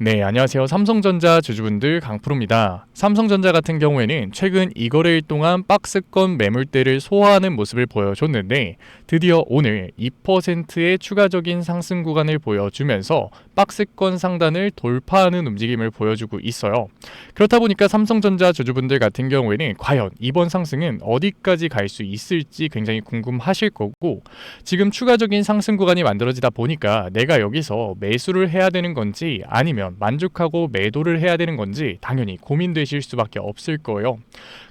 네, 안녕하세요. 삼성전자 주주분들 강프로입니다. 삼성전자 같은 경우에는 최근 이거래일 동안 박스권 매물대를 소화하는 모습을 보여줬는데 드디어 오늘 2%의 추가적인 상승 구간을 보여주면서 박스권 상단을 돌파하는 움직임을 보여주고 있어요. 그렇다 보니까 삼성전자 주주분들 같은 경우에는 과연 이번 상승은 어디까지 갈 수 있을지 굉장히 궁금하실 거고, 지금 추가적인 상승 구간이 만들어지다 보니까 내가 여기서 매수를 해야 되는 건지 아니면 만족하고 매도를 해야 되는 건지 당연히 고민되실 수밖에 없을 거예요.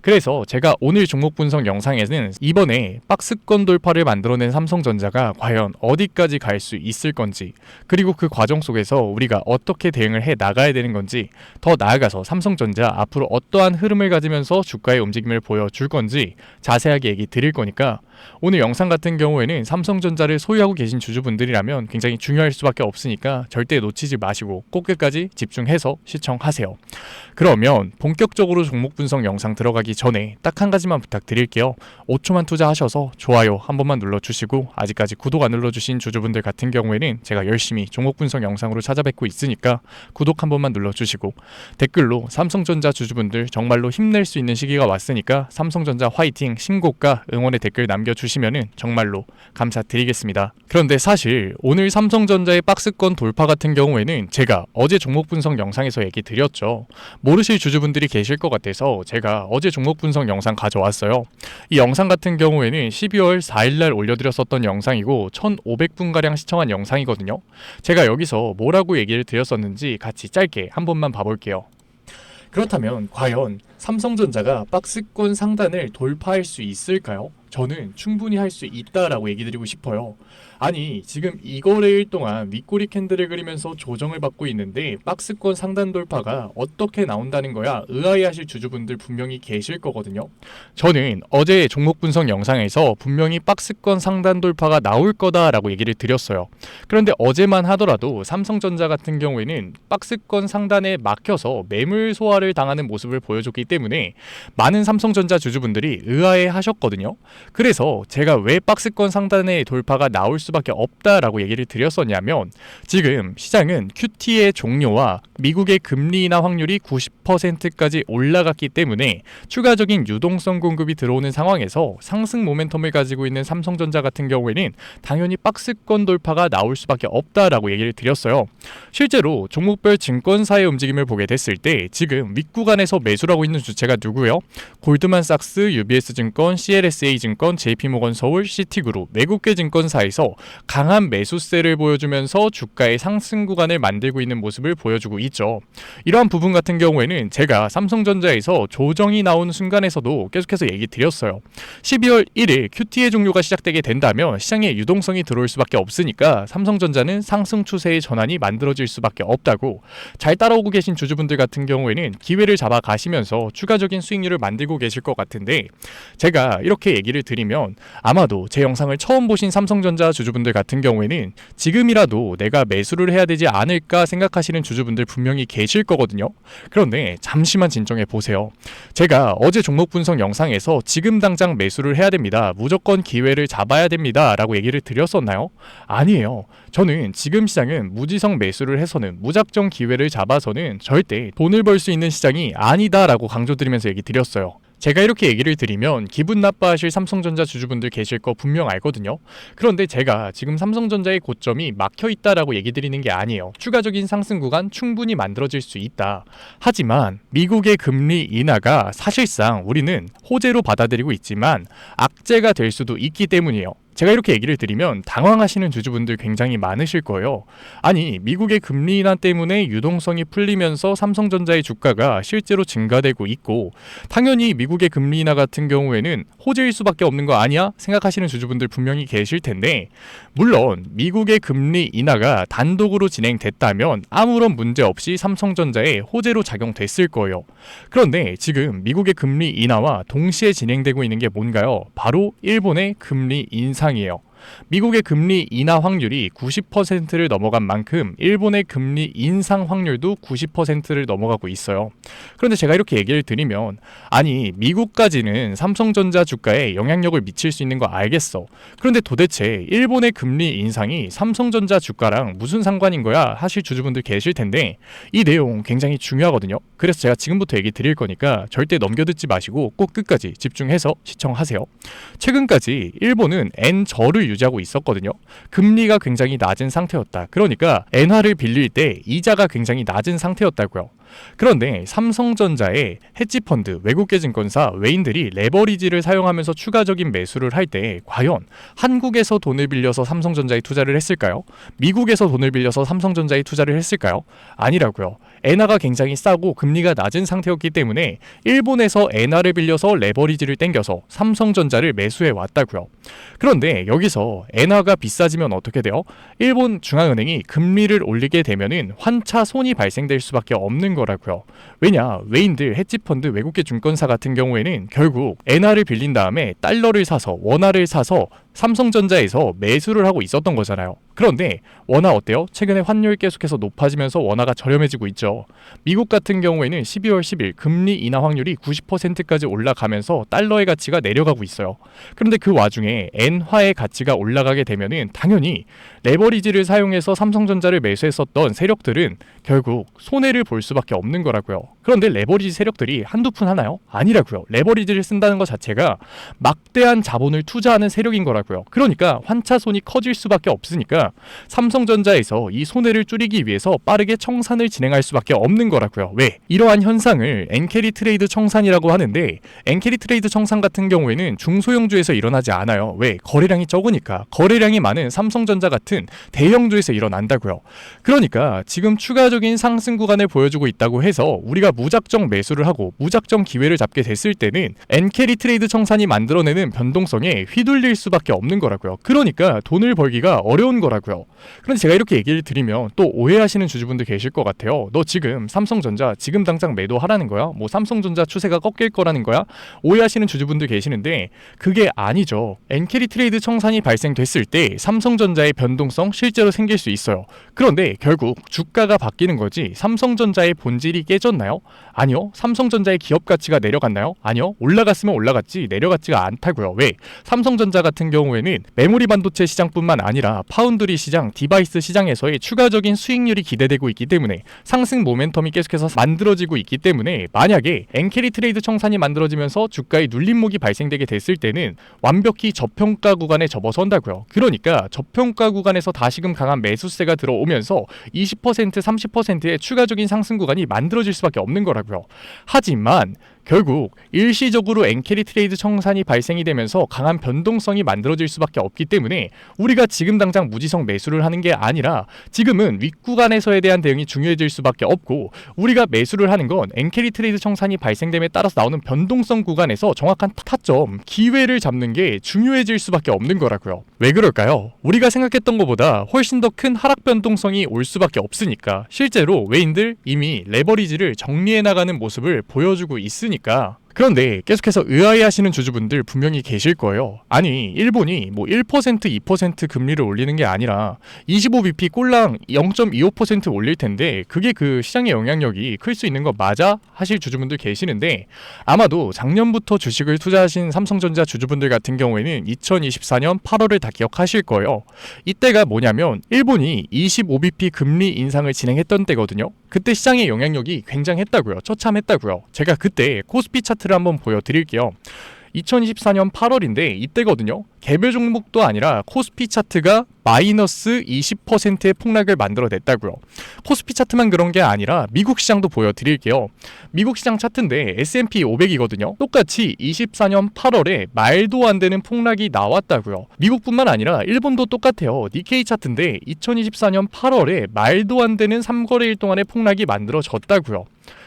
그래서 제가 오늘 종목 분석 영상에는 이번에 박스권 돌파를 만들어낸 삼성전자가 과연 어디까지 갈 수 있을 건지, 그리고 그 과정 속에서 우리가 어떻게 대응을 해 나가야 되는 건지, 더 나아가서 삼성전자 앞으로 어떠한 흐름을 가지면서 주가의 움직임을 보여줄 건지 자세하게 얘기 드릴 거니까 오늘 영상 같은 경우에는 삼성전자를 소유하고 계신 주주분들이라면 굉장히 중요할 수밖에 없으니까 절대 놓치지 마시고 꼭 끝까지 집중해서 시청하세요. 그러면 본격적으로 종목 분석 영상 들어가기 전에 딱 한 가지만 부탁드릴게요. 5초만 투자하셔서 좋아요 한 번만 눌러주시고, 아직까지 구독 안 눌러주신 주주분들 같은 경우에는 제가 열심히 종목 분석 영상으로 찾아뵙고 있으니까 구독 한 번만 눌러주시고, 댓글로 삼성전자 주주분들 정말로 힘낼 수 있는 시기가 왔으니까 삼성전자 화이팅 신고가 응원의 댓글 남겨주시면은 정말로 감사드리겠습니다. 그런데 사실 오늘 삼성전자의 박스권 돌파 같은 경우에는 제가 어제 종목 분석 영상에서 얘기 드렸죠. 모르실 주주분들이 계실 것 같아서 제가 어제 종목 분석 영상 가져왔어요. 이 영상 같은 경우에는 12월 4일날 올려드렸었던 영상이고 1500분가량 시청한 영상이거든요. 제가 여기서 뭐라고 얘기를 드렸었는지 같이 짧게 한 번만 봐볼게요. 그렇다면 과연 삼성전자가 박스권 상단을 돌파할 수 있을까요? 저는 충분히 할 수 있다라고 얘기 드리고 싶어요. 아니, 지금 이거래일 동안 윗꼬리 캔들을 그리면서 조정을 받고 있는데 박스권 상단 돌파가 어떻게 나온다는 거야 의아해하실 주주분들 분명히 계실 거거든요. 저는 어제 종목 분석 영상에서 분명히 박스권 상단 돌파가 나올 거다라고 얘기를 드렸어요. 그런데 어제만 하더라도 삼성전자 같은 경우에는 박스권 상단에 막혀서 매물 소화를 당하는 모습을 보여줬기 때문에 많은 삼성전자 주주분들이 의아해 하셨거든요. 그래서 제가 왜 박스권 상단의 돌파가 나올 수밖에 없다라고 얘기를 드렸었냐면, 지금 시장은 QT의 종료와 미국의 금리 인하 확률이 90%까지 올라갔기 때문에 추가적인 유동성 공급이 들어오는 상황에서 상승 모멘텀을 가지고 있는 삼성전자 같은 경우에는 당연히 박스권 돌파가 나올 수밖에 없다라고 얘기를 드렸어요. 실제로 종목별 증권사의 움직임을 보게 됐을 때 지금 윗구간에서 매수를 하고 있는 주체가 누구요? 골드만삭스, UBS증권, CLSA증권, JP모건서울, 시티그룹, 외국계 증권사에서 강한 매수세를 보여주면서 주가의 상승 구간을 만들고 있는 모습을 보여주고 있죠. 이러한 부분 같은 경우에는 제가 삼성전자에서 조정이 나오는 순간에서도 계속해서 얘기 드렸어요. 12월 1일 QT의 종료가 시작되게 된다면 시장에 유동성이 들어올 수밖에 없으니까 삼성전자는 상승 추세의 전환이 만들어질 수밖에 없다고. 잘 따라오고 계신 주주분들 같은 경우에는 기회를 잡아 가시면서 추가적인 수익률을 만들고 계실 것 같은데, 제가 이렇게 얘기를 드리면 아마도 제 영상을 처음 보신 삼성전자 주주분들 같은 경우에는 지금이라도 내가 매수를 해야 되지 않을까 생각하시는 주주분들 분명히 계실 거거든요. 그런데 잠시만 진정해 보세요. 제가 어제 종목 분석 영상에서 지금 당장 매수를 해야 됩니다, 무조건 기회를 잡아야 됩니다 라고 얘기를 드렸었나요? 아니에요. 저는 지금 시장은 무지성 매수를 해서는, 무작정 기회를 잡아서는 절대 돈을 벌 수 있는 시장이 아니다라고 강조드리면서 얘기 드렸어요. 제가 이렇게 얘기를 드리면 기분 나빠하실 삼성전자 주주분들 계실 거 분명 알거든요. 그런데 제가 지금 삼성전자의 고점이 막혀있다라고 얘기 드리는 게 아니에요. 추가적인 상승 구간 충분히 만들어질 수 있다. 하지만 미국의 금리 인하가 사실상 우리는 호재로 받아들이고 있지만 악재가 될 수도 있기 때문이에요. 제가 이렇게 얘기를 드리면 당황하시는 주주분들 굉장히 많으실 거예요. 아니, 미국의 금리 인하 때문에 유동성이 풀리면서 삼성전자의 주가가 실제로 증가되고 있고 당연히 미국의 금리 인하 같은 경우에는 호재일 수밖에 없는 거 아니야? 생각하시는 주주분들 분명히 계실 텐데, 물론 미국의 금리 인하가 단독으로 진행됐다면 아무런 문제 없이 삼성전자에 호재로 작용됐을 거예요. 그런데 지금 미국의 금리 인하와 동시에 진행되고 있는 게 뭔가요? 바로 일본의 금리 인상이에요. 미국의 금리 인하 확률이 90%를 넘어간 만큼 일본의 금리 인상 확률도 90%를 넘어가고 있어요. 그런데 제가 이렇게 얘기를 드리면 아니 미국까지는 삼성전자 주가에 영향력을 미칠 수 있는 거 알겠어. 그런데 도대체 일본의 금리 인상이 삼성전자 주가랑 무슨 상관인 거야 하실 주주분들 계실 텐데 이 내용 굉장히 중요하거든요. 그래서 제가 지금부터 얘기 드릴 거니까 절대 넘겨듣지 마시고 꼭 끝까지 집중해서 시청하세요. 최근까지 일본은 엔저를 유지하고 있었거든요. 금리가 굉장히 낮은 상태였다. 그러니까 엔화를 빌릴 때 이자가 굉장히 낮은 상태였다고요. 그런데 삼성전자의 헤지펀드, 외국계 증권사, 외인들이 레버리지를 사용하면서 추가적인 매수를 할 때 과연 한국에서 돈을 빌려서 삼성전자에 투자를 했을까요? 미국에서 돈을 빌려서 삼성전자에 투자를 했을까요? 아니라고요. 엔화가 굉장히 싸고 금리가 낮은 상태였기 때문에 일본에서 엔화를 빌려서 레버리지를 땡겨서 삼성전자를 매수해 왔다고요. 그런데 여기서 엔화가 비싸지면 어떻게 돼요? 일본 중앙은행이 금리를 올리게 되면은 환차 손이 발생될 수밖에 없는 거라고요. 왜냐? 외인들, 헤지펀드, 외국계 증권사 같은 경우에는 결국 엔화를 빌린 다음에 달러를 사서 원화를 사서 삼성전자에서 매수를 하고 있었던 거잖아요. 그런데 원화 어때요? 최근에 환율 계속해서 높아지면서 원화가 저렴해지고 있죠. 미국 같은 경우에는 12월 10일 금리 인하 확률이 90%까지 올라가면서 달러의 가치가 내려가고 있어요. 그런데 그 와중에 엔화의 가치가 올라가게 되면은 당연히 레버리지를 사용해서 삼성전자를 매수했었던 세력들은 결국 손해를 볼 수밖에 없는 거라고요. 그런데 레버리지 세력들이 한두 푼 하나요? 아니라고요. 레버리지를 쓴다는 것 자체가 막대한 자본을 투자하는 세력인 거라고요. 그러니까 환차손이 커질 수밖에 없으니까 삼성전자에서 이 손해를 줄이기 위해서 빠르게 청산을 진행할 수밖에 없는 거라고요. 왜? 이러한 현상을 엔캐리 트레이드 청산이라고 하는데 엔캐리 트레이드 청산 같은 경우에는 중소형주에서 일어나지 않아요. 왜? 거래량이 적으니까. 거래량이 많은 삼성전자 같은 대형주에서 일어난다고요. 그러니까 지금 추가적인 상승 구간을 보여주고 있다고 해서 우리가 무작정 매수를 하고 무작정 기회를 잡게 됐을 때는 엔캐리 트레이드 청산이 만들어내는 변동성에 휘둘릴 수밖에 없는 거라고요. 그러니까 돈을 벌기가 어려운 거라고요. 그런데 제가 이렇게 얘기를 드리면 또 오해하시는 주주분들 계실 것 같아요. 너 지금 삼성전자 지금 당장 매도하라는 거야? 뭐 삼성전자 추세가 꺾일 거라는 거야? 오해하시는 주주분들 계시는데 그게 아니죠. 엔캐리 트레이드 청산이 발생됐을 때 삼성전자의 변동성 실제로 생길 수 있어요. 그런데 결국 주가가 바뀌는 거지 삼성전자의 본질이 깨졌나요? 아니요. 삼성전자의 기업 가치가 내려갔나요? 아니요. 올라갔으면 올라갔지 내려갔지가 않다고요. 왜? 삼성전자 같은 경우에는 메모리 반도체 시장뿐만 아니라 파운드리 시장, 디바이스 시장에서의 추가적인 수익률이 기대되고 있기 때문에 상승 모멘텀이 계속해서 만들어지고 있기 때문에 만약에 엔캐리 트레이드 청산이 만들어지면서 주가의 눌림목이 발생되게 됐을 때는 완벽히 저평가 구간에 접어선다고요. 그러니까 저평가 구간에서 다시금 강한 매수세가 들어오면서 20%, 30%의 추가적인 상승 구간이 만들어질 수밖에 없는 거라고요. 하지만 결국 일시적으로 엔캐리 트레이드 청산이 발생이 되면서 강한 변동성이 만들어질 수밖에 없기 때문에 우리가 지금 당장 무지성 매수를 하는 게 아니라 지금은 윗구간에서에 대한 대응이 중요해질 수밖에 없고 우리가 매수를 하는 건 엔캐리 트레이드 청산이 발생됨에 따라서 나오는 변동성 구간에서 정확한 타점, 기회를 잡는 게 중요해질 수밖에 없는 거라고요. 왜 그럴까요? 우리가 생각했던 것보다 훨씬 더 큰 하락 변동성이 올 수밖에 없으니까 실제로 외인들 이미 레버리지를 정리해 나가는 모습을 보여주고 있으니까. 그런데 계속해서 의아해하시는 주주분들 분명히 계실 거예요. 아니 일본이 뭐 1%, 2% 금리를 올리는 게 아니라 25bp 꼴랑 0.25% 올릴 텐데 그게 그 시장의 영향력이 클 수 있는 거 맞아? 하실 주주분들 계시는데 아마도 작년부터 주식을 투자하신 삼성전자 주주분들 같은 경우에는 2024년 8월을 다 기억하실 거예요. 이때가 뭐냐면 일본이 25bp 금리 인상을 진행했던 때거든요. 그때 시장의 영향력이 굉장했다고요. 처참했다고요. 제가 그때 코스피 차트를 한번 보여드릴게요. 2024년 8월인데 이때거든요. 개별 종목도 아니라 코스피 차트가 마이너스 20%의 폭락을 만들어냈다고요. 코스피 차트만 그런 게 아니라 미국 시장도 보여드릴게요. 미국 시장 차트인데 S&P 500이거든요. 똑같이 24년 8월에 말도 안 되는 폭락이 나왔다고요. 미국뿐만 아니라 일본도 똑같아요. 니케이 차트인데 2024년 8월에 말도 안 되는 3거래일 동안의 폭락이 만들어졌다고요.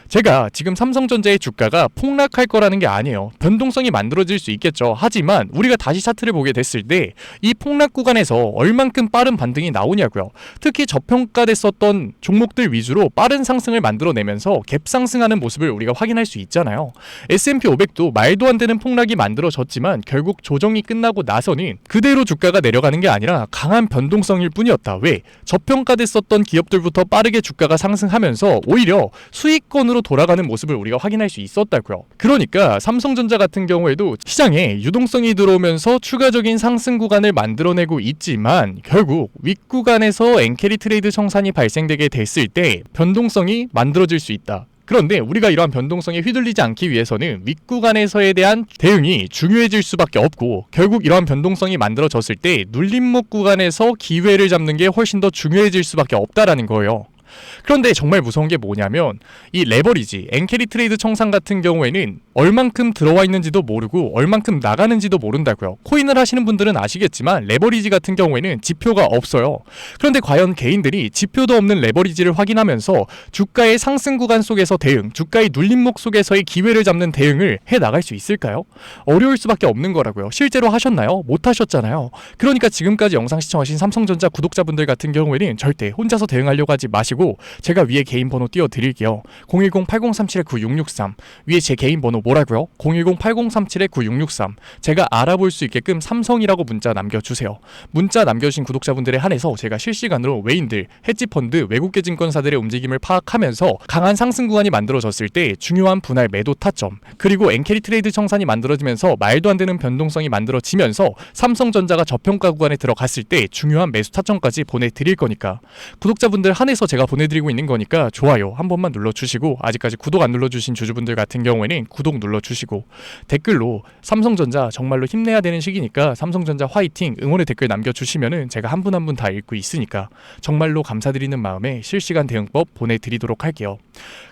제가 지금 삼성전자의 주가가 폭락할 거라는 게 아니에요. 변동성이 만들어질 수 있겠죠. 하지만 우리가 다시 차트를 보게 됐을 때 이 폭락 구간에서 얼만큼 빠른 반등이 나오냐고요. 특히 저평가됐었던 종목들 위주로 빠른 상승을 만들어내면서 갭 상승하는 모습을 우리가 확인할 수 있잖아요. S&P 500도 말도 안 되는 폭락이 만들어졌지만 결국 조정이 끝나고 나서는 그대로 주가가 내려가는 게 아니라 강한 변동성일 뿐이었다. 왜? 저평가됐었던 기업들부터 빠르게 주가가 상승하면서 오히려 수익권으로 돌아가는 모습을 우리가 확인할 수 있었다고요. 그러니까 삼성전자 같은 경우에도 시장에 유동성이 들어오면서 추가적인 상승 구간을 만들어내고 있지만 결국 윗구간에서 엔캐리 트레이드 청산이 발생되게 됐을 때 변동성이 만들어질 수 있다. 그런데 우리가 이러한 변동성에 휘둘리지 않기 위해서는 윗구간에서에 대한 대응이 중요해질 수밖에 없고 결국 이러한 변동성이 만들어졌을 때 눌림목 구간에서 기회를 잡는 게 훨씬 더 중요해질 수밖에 없다라는 거예요. 그런데 정말 무서운 게 뭐냐면 이 레버리지, 엔캐리 트레이드 청산 같은 경우에는 얼만큼 들어와 있는지도 모르고 얼만큼 나가는지도 모른다고요. 코인을 하시는 분들은 아시겠지만 레버리지 같은 경우에는 지표가 없어요. 그런데 과연 개인들이 지표도 없는 레버리지를 확인하면서 주가의 상승 구간 속에서 대응, 주가의 눌림목 속에서의 기회를 잡는 대응을 해나갈 수 있을까요? 어려울 수밖에 없는 거라고요. 실제로 하셨나요? 못 하셨잖아요. 그러니까 지금까지 영상 시청하신 삼성전자 구독자분들 같은 경우에는 절대 혼자서 대응하려고 하지 마시고 제가 위에 개인 번호 띄워드릴게요. 010-8037-9663 위에 제 개인 번호 뭐라고요? 010-8037-9663 제가 알아볼 수 있게끔 삼성이라고 문자 남겨주세요. 문자 남겨주신 구독자분들에 한해서 제가 실시간으로 외인들, 헤지펀드, 외국계 증권사들의 움직임을 파악하면서 강한 상승 구간이 만들어졌을 때 중요한 분할 매도 타점 그리고 엔캐리 트레이드 청산이 만들어지면서 말도 안 되는 변동성이 만들어지면서 삼성전자가 저평가 구간에 들어갔을 때 중요한 매수 타점까지 보내드릴 거니까 구독자분들 한해서 제가 보내드리고 있는 거니까 좋아요 한 번만 눌러주시고 아직까지 구독 안 눌러주신 주주분들 같은 경우에는 구독 눌러주시고 댓글로 삼성전자 정말로 힘내야 되는 시기니까 삼성전자 화이팅 응원의 댓글 남겨주시면은 제가 한 분 한 분 다 읽고 있으니까 정말로 감사드리는 마음에 실시간 대응법 보내드리도록 할게요.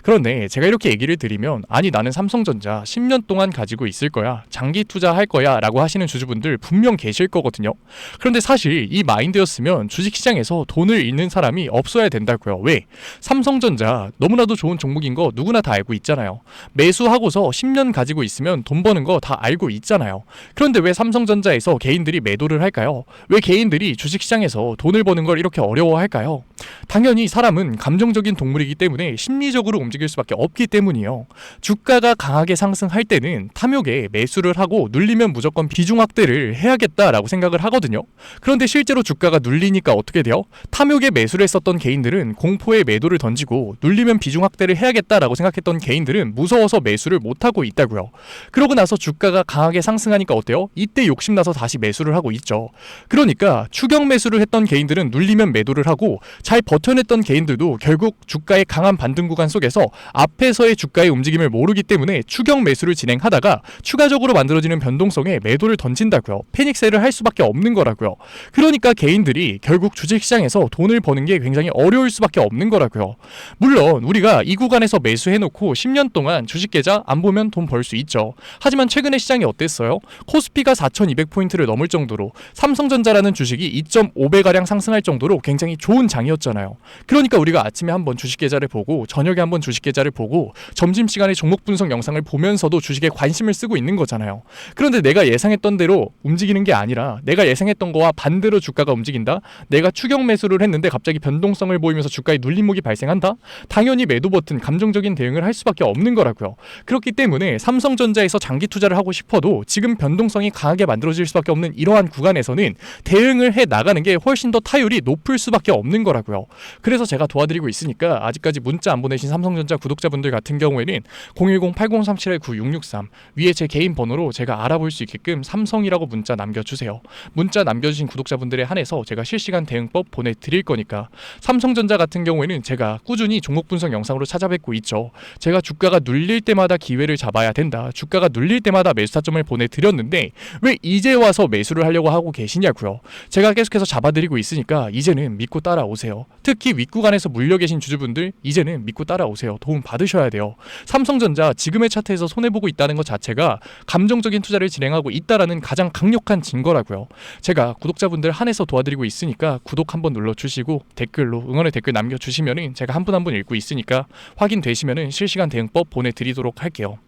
그런데 제가 이렇게 얘기를 드리면 아니 나는 삼성전자 10년 동안 가지고 있을 거야 장기 투자할 거야 라고 하시는 주주분들 분명 계실 거거든요. 그런데 사실 이 마인드였으면 주식시장에서 돈을 잃는 사람이 없어야 된다고요. 왜? 삼성전자 너무나도 좋은 종목인 거 누구나 다 알고 있잖아요. 매수하고서 10년 가지고 있으면 돈 버는 거 다 알고 있잖아요. 그런데 왜 삼성전자에서 개인들이 매도를 할까요? 왜 개인들이 주식시장에서 돈을 버는 걸 이렇게 어려워할까요? 당연히 사람은 감정적인 동물이기 때문에 심리적으로 움직일 수밖에 없기 때문이에요. 주가가 강하게 상승할 때는 탐욕에 매수를 하고 눌리면 무조건 비중 확대를 해야겠다라고 생각을 하거든요. 그런데 실제로 주가가 눌리니까 어떻게 돼요? 탐욕에 매수를 했었던 개인들은 공포에 매도를 던지고 눌리면 비중 확대를 해야겠다라고 생각했던 개인들은 무서워서 매수를 못하고 있다고요. 그러고 나서 주가가 강하게 상승하니까 어때요? 이때 욕심나서 다시 매수를 하고 있죠. 그러니까 추격 매수를 했던 개인들은 눌리면 매도를 하고 잘 버텨냈던 개인들도 결국 주가의 강한 반등 구간 속에서 앞에서의 주가의 움직임을 모르기 때문에 추격 매수를 진행하다가 추가적으로 만들어지는 변동성에 매도를 던진다고요. 패닉셀을 할 수밖에 없는 거라고요. 그러니까 개인들이 결국 주식시장에서 돈을 버는 게 굉장히 어려울 수밖에 없는 거라고요. 물론 우리가 이 구간에서 매수해놓고 10년 동안 주식계좌 안 보면 돈 벌 수 있죠. 하지만 최근에 시장이 어땠어요? 코스피가 4200포인트를 넘을 정도로 삼성전자라는 주식이 2.5배가량 상승할 정도로 굉장히 좋은 장이었잖아요. 그러니까 우리가 아침에 한번 주식계좌를 보고 저녁에 한번 주식계좌를 보고 점심시간에 종목 분석 영상을 보면서도 주식에 관심을 쓰고 있는 거잖아요. 그런데 내가 예상했던 대로 움직이는 게 아니라 내가 예상했던 거와 반대로 주가가 움직인다? 내가 추격 매수를 했는데 갑자기 변동성을 보이면서 주가에 눌림목이 발생한다? 당연히 매도 버튼, 감정적인 대응을 할 수밖에 없는 거라고요. 그렇기 때문에 삼성전자에서 장기 투자를 하고 싶어도 지금 변동성이 강하게 만들어질 수밖에 없는 이러한 구간에서는 대응을 해 나가는 게 훨씬 더 타율이 높을 수밖에 없는 거라고요. 그래서 제가 도와드리고 있으니까 아직까지 문자 안 보내신 삼성전자 구독자분들 같은 경우에는 010-8037-9663 위에 제 개인 번호로 제가 알아볼 수 있게끔 삼성이라고 문자 남겨주세요. 문자 남겨주신 구독자분들에 한해서 제가 실시간 대응법 보내드릴 거니까 삼성전자 같은 경우에는 제가 꾸준히 종목 분석 영상으로 찾아뵙고 있죠. 제가 주가가 눌릴 때마다 기회를 잡아야 된다. 주가가 눌릴 때마다 매수 타점을 보내드렸는데 왜 이제 와서 매수를 하려고 하고 계시냐고요. 제가 계속해서 잡아드리고 있으니까 이제는 믿고 따라오세요. 특히 윗구간에서 물려 계신 주주분들 이제는 믿고 따라 따라오세요. 도움 받으셔야 돼요. 삼성전자 지금의 차트에서 손해보고 있다는 것 자체가 감정적인 투자를 진행하고 있다라는 가장 강력한 증거라고요. 제가 구독자분들 한해서 도와드리고 있으니까 구독 한번 눌러주시고 댓글로 응원의 댓글 남겨주시면은 제가 한 분 한 분 읽고 있으니까 확인되시면은 실시간 대응법 보내드리도록 할게요.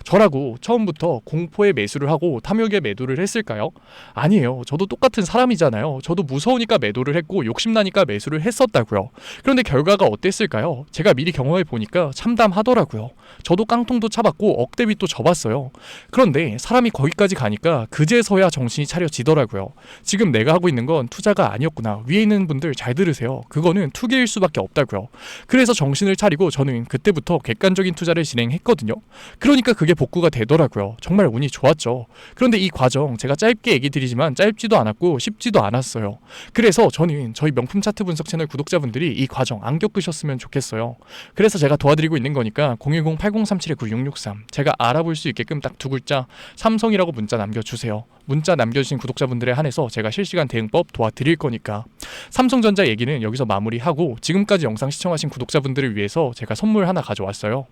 저라고 처음부터 공포에 매수를 하고 탐욕에 매도를 했을까요? 아니에요. 저도 똑같은 사람이잖아요. 저도 무서우니까 매도를 했고 욕심나니까 매수를 했었다고요. 그런데 결과가 어땠을까요? 제가 미리 경험해 보니까 참담하더라고요. 저도 깡통도 차봤고 억대빚도 져봤어요. 그런데 사람이 거기까지 가니까 그제서야 정신이 차려지더라고요. 지금 내가 하고 있는 건 투자가 아니었구나. 위에 있는 분들 잘 들으세요. 그거는 투기일 수밖에 없다고요. 그래서 정신을 차리고 저는 그때부터 객관적인 투자를 진행했거든요. 그러니까 그게 복구가 되더라고요. 정말 운이 좋았죠. 그런데 이 과정 제가 짧게 얘기 드리지만 짧지도 않았고 쉽지도 않았어요. 그래서 저는 저희 명품 차트 분석 채널 구독자분들이 이 과정 안 겪으셨으면 좋겠어요. 그래서 제가 도와드리고 있는 거니까 010-8037-9663 제가 알아볼 수 있게끔 딱 두 글자 삼성이라고 문자 남겨주세요. 문자 남겨주신 구독자분들에 한해서 제가 실시간 대응법 도와드릴 거니까. 삼성전자 얘기는 여기서 마무리하고 지금까지 영상 시청하신 구독자분들을 위해서 제가 선물 하나 가져왔어요.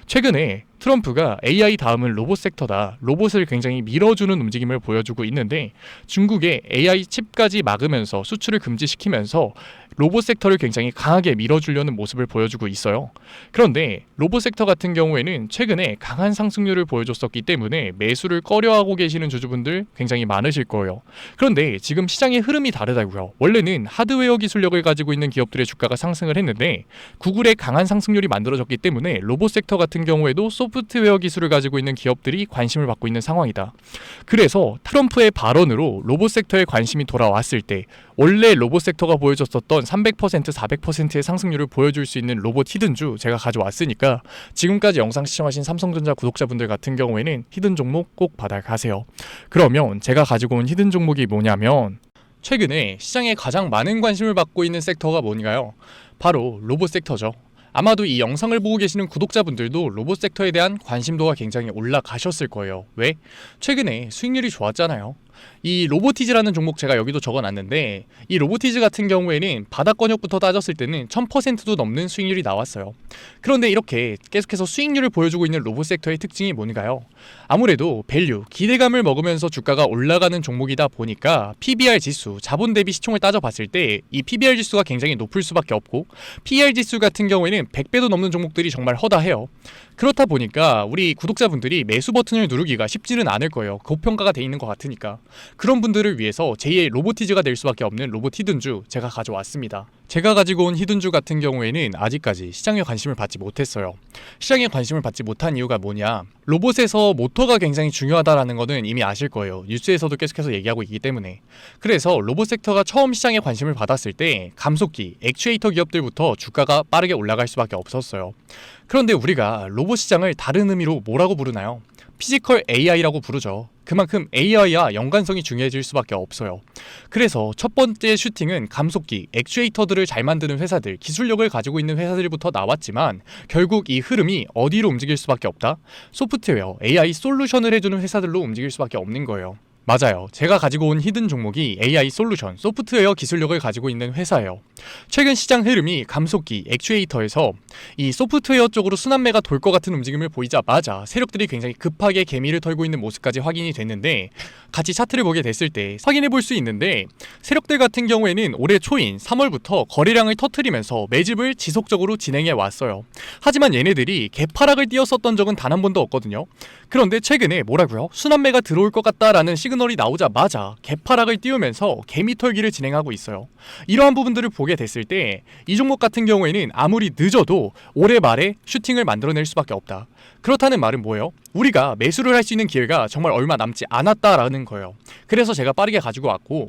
최근에 트럼프가 AI 다음은 로봇 섹터다. 로봇을 굉장히 밀어주는 움직임을 보여주고 있는데 중국의 AI 칩까지 막으면서 수출을 금지시키면서 로봇 섹터를 굉장히 강하게 밀어주려는 모습을 보여주고 있어요. 그런데 로봇 섹터 같은 경우에는 최근에 강한 상승률을 보여줬었기 때문에 매수를 꺼려하고 계시는 주주분들 굉장히 많으실 거예요. 그런데 지금 시장의 흐름이 다르다고요. 원래는 하드웨어 기술력을 가지고 있는 기업들의 주가가 상승을 했는데 구글의 강한 상승률이 만들어졌기 때문에 로봇 섹터 같은 경우에도 소프트웨어 기술을 가지고 있는 기업들이 관심을 받고 있는 상황이다. 그래서 트럼프의 발언으로 로봇 섹터에 관심이 돌아왔을 때 원래 로봇 섹터가 보여줬었던 300%, 400%의 상승률을 보여줄 수 있는 로봇 히든주 제가 가져왔으니까 지금까지 영상 시청하신 삼성전자 구독자분들 같은 경우에는 히든 종목 꼭 받아가세요. 그러면 제가 가지고 온 히든 종목이 뭐냐면 최근에 시장에 가장 많은 관심을 받고 있는 섹터가 뭔가요? 바로 로봇 섹터죠. 아마도 이 영상을 보고 계시는 구독자분들도 로봇 섹터에 대한 관심도가 굉장히 올라가셨을 거예요. 왜? 최근에 수익률이 좋았잖아요. 이 로보티즈라는 종목 제가 여기도 적어놨는데 이 로보티즈 같은 경우에는 바닥권역부터 따졌을 때는 1000%도 넘는 수익률이 나왔어요. 그런데 이렇게 계속해서 수익률을 보여주고 있는 로봇 섹터의 특징이 뭔가요? 아무래도 밸류, 기대감을 먹으면서 주가가 올라가는 종목이다 보니까 PBR 지수, 자본 대비 시총을 따져봤을 때 이 PBR 지수가 굉장히 높을 수밖에 없고 PER 지수 같은 경우에는 100배도 넘는 종목들이 정말 허다해요. 그렇다 보니까 우리 구독자분들이 매수 버튼을 누르기가 쉽지는 않을 거예요. 고평가가 돼 있는 것 같으니까. 그런 분들을 위해서 제2의 로보티즈가 될 수밖에 없는 로봇 히든주 제가 가져왔습니다. 제가 가지고 온 히든주 같은 경우에는 아직까지 시장에 관심을 받지 못했어요. 시장에 관심을 받지 못한 이유가 뭐냐? 로봇에서 모터가 굉장히 중요하다라는 거는 이미 아실 거예요. 뉴스에서도 계속해서 얘기하고 있기 때문에. 그래서 로봇 섹터가 처음 시장에 관심을 받았을 때 감속기, 액추에이터 기업들부터 주가가 빠르게 올라갈 수밖에 없었어요. 그런데 우리가 로봇 시장을 다른 의미로 뭐라고 부르나요? 피지컬 AI라고 부르죠. 그만큼 AI와 연관성이 중요해질 수밖에 없어요. 그래서 첫 번째 슈팅은 감속기, 액추에이터들을 잘 만드는 회사들, 기술력을 가지고 있는 회사들부터 나왔지만 결국 이 흐름이 어디로 움직일 수밖에 없다? 소프트웨어, AI 솔루션을 해주는 회사들로 움직일 수밖에 없는 거예요. 맞아요. 제가 가지고 온 히든 종목이 AI 솔루션, 소프트웨어 기술력을 가지고 있는 회사예요. 최근 시장 흐름이 감속기, 액추에이터에서 이 소프트웨어 쪽으로 순환매가 돌 것 같은 움직임을 보이자마자 세력들이 굉장히 급하게 개미를 털고 있는 모습까지 확인이 됐는데 같이 차트를 보게 됐을 때 확인해 볼 수 있는데 세력들 같은 경우에는 올해 초인 3월부터 거래량을 터트리면서 매집을 지속적으로 진행해 왔어요. 하지만 얘네들이 개파락을 띄었었던 적은 단 한 번도 없거든요. 그런데 최근에 뭐라고요? 순환매가 들어올 것 같다라는 시그널이 나오자마자 개파락을 띄우면서 개미 털기를 진행하고 있어요. 이러한 부분들을 보게 됐을 때 이 종목 같은 경우에는 아무리 늦어도 올해 말에 슈팅을 만들어낼 수밖에 없다. 그렇다는 말은 뭐예요? 우리가 매수를 할 수 있는 기회가 정말 얼마 남지 않았다라는 거예요. 그래서 제가 빠르게 가지고 왔고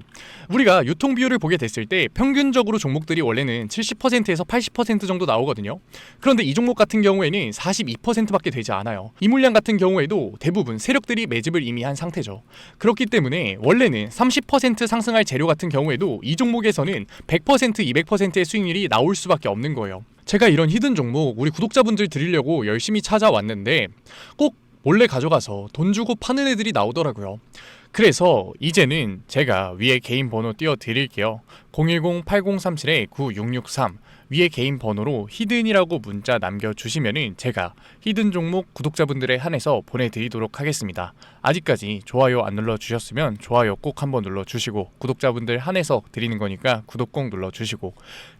우리가 유통 비율을 보게 됐을 때 평균적으로 종목들이 원래는 70%에서 80% 정도 나오거든요. 그런데 이 종목 같은 경우에는 42%밖에 되지 않아요. 이 물량 같은 경우에도 대부분 세력들이 매집을 이미 한 상태죠. 그렇기 때문에 원래는 30% 상승할 재료 같은 경우에도 이 종목에서는 100%, 200%의 수익률이 나올 수밖에 없는 거예요. 제가 이런 히든 종목 우리 구독자분들 드리려고 열심히 찾아왔는데 꼭 몰래 가져가서 돈 주고 파는 애들이 나오더라고요. 그래서 이제는 제가 위에 개인 번호 띄워 드릴게요. 010-8037-9663 위에 개인 번호로 히든이라고 문자 남겨주시면은 제가 히든 종목 구독자분들에 한해서 보내드리도록 하겠습니다. 아직까지 좋아요 안 눌러주셨으면 좋아요 꼭 한번 눌러주시고, 구독자분들 한해서 드리는 거니까 구독 꼭 눌러주시고,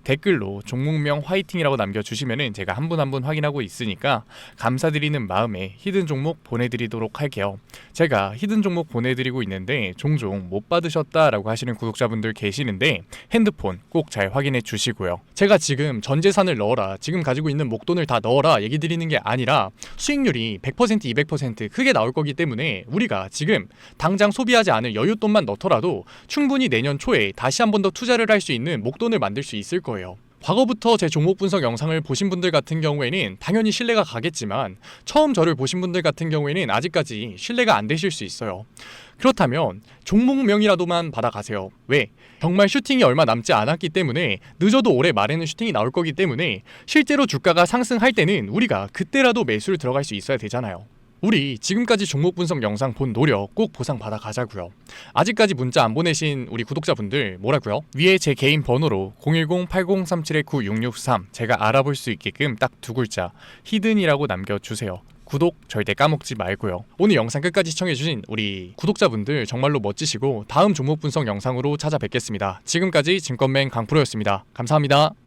댓글로 종목명 화이팅이라고 남겨주시면은 제가 한 분 한 분 확인하고 있으니까 감사드리는 마음에 히든 종목 보내드리도록 할게요. 제가 히든 종목 보내드리고 있는데 종종 못 받으셨다라고 하시는 구독자분들 계시는데 핸드폰 꼭 잘 확인해 주시고요. 제가 지금 전 재산을 넣어라, 지금 가지고 있는 목돈을 다 넣어라 얘기 드리는 게 아니라 수익률이 100% 200% 크게 나올 거기 때문에 우리가 지금 당장 소비하지 않을 여윳돈만 넣더라도 충분히 내년 초에 다시 한 번 더 투자를 할 수 있는 목돈을 만들 수 있을 거예요. 과거부터 제 종목 분석 영상을 보신 분들 같은 경우에는 당연히 신뢰가 가겠지만, 처음 저를 보신 분들 같은 경우에는 아직까지 신뢰가 안 되실 수 있어요. 그렇다면 종목명이라도만 받아가세요. 왜? 정말 슈팅이 얼마 남지 않았기 때문에, 늦어도 올해 말에는 슈팅이 나올 거기 때문에 실제로 주가가 상승할 때는 우리가 그때라도 매수를 들어갈 수 있어야 되잖아요. 우리 지금까지 종목 분석 영상 본 노력 꼭 보상 받아 가자고요. 아직까지 문자 안 보내신 우리 구독자분들 뭐라고요? 위에 제 개인 번호로 010-8037-9663 제가 알아볼 수 있게끔 딱 두 글자 히든이라고 남겨주세요. 구독 절대 까먹지 말고요. 오늘 영상 끝까지 시청해주신 우리 구독자분들 정말로 멋지시고, 다음 종목 분석 영상으로 찾아뵙겠습니다. 지금까지 증권맨 강프로였습니다. 감사합니다.